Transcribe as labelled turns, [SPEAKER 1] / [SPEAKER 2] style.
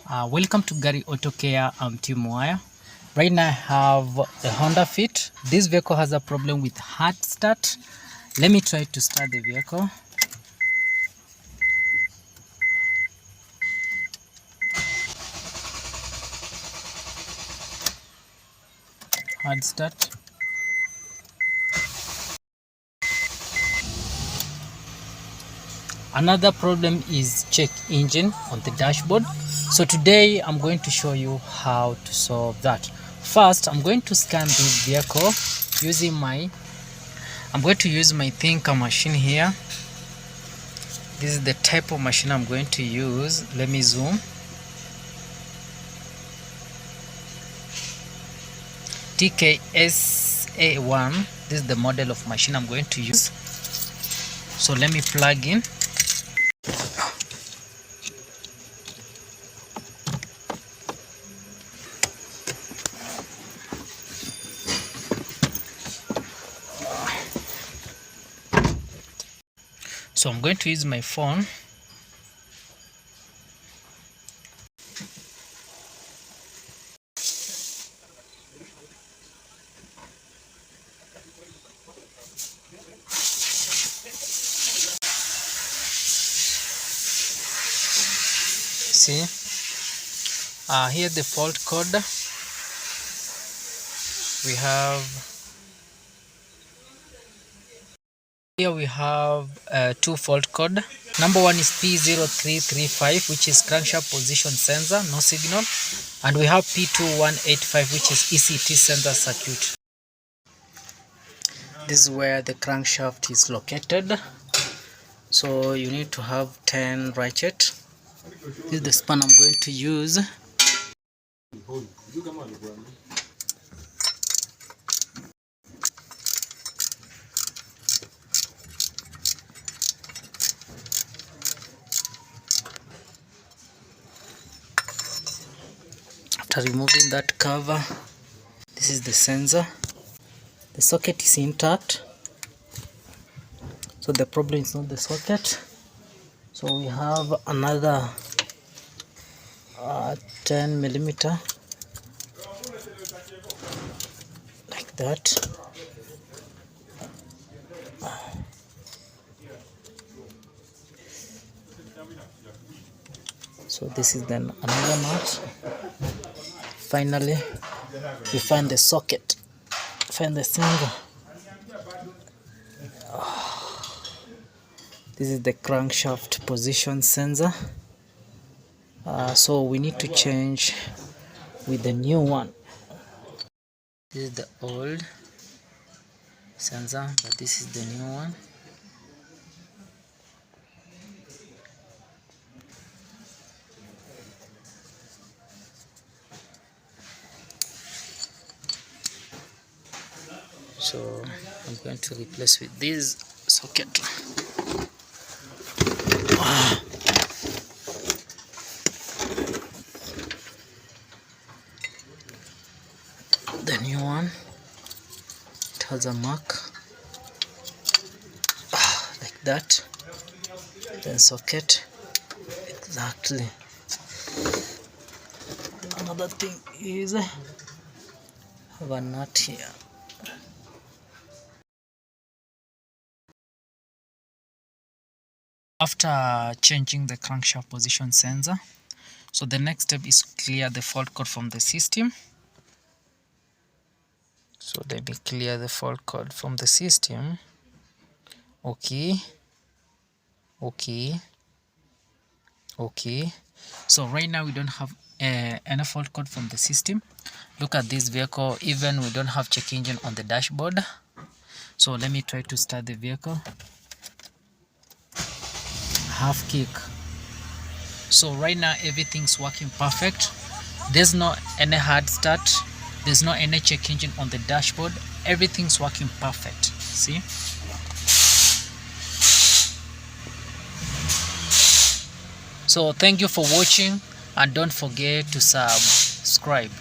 [SPEAKER 1] Welcome to Gary Auto Care. I'm Tim Wire. Right now I have the Honda Fit. This vehicle has a problem with hard start. Let me try to start the vehicle. Hard start. Another problem is check engine on the dashboard. So today I'm going to show you how to solve that. First, I'm going to scan this vehicle using I'm going to use my thinker machine here. This is the type of machine I'm going to use. Let me zoom. TKSA1. This is the model of machine I'm going to use. So let me plug in. So I'm going to use my phone. See, here the fault code. We have two fault code. Number one is P0335, which is crankshaft position sensor, no signal, and we have P2185, which is ECT sensor circuit. This is where the crankshaft is located. So you need to have 10 ratchet. This is the span I'm going to use. After removing that cover, this is the sensor. The socket is intact, so the problem is not the socket. So we have another 10 millimeter like that. So this is then another nut. Finally, we find the socket, find the sensor. This is the crankshaft position sensor. So we need to change with the new one. This is the old sensor, but this is the new one. So I'm going to replace with this socket. The new one, it has a mark like that. Then socket exactly. Another thing is have a nut here. After changing the crankshaft position sensor, so the next step is clear the fault code from the system. So let me clear the fault code from the system. Okay. So right now we don't have any fault code from the system. Look at this vehicle, even we don't have check engine on the dashboard. So let me try to start the vehicle. Half kick. So right now everything's working perfect. There's no any hard start, there's no any check engine on the dashboard. Everything's working perfect. See, so thank you for watching, and don't forget to subscribe.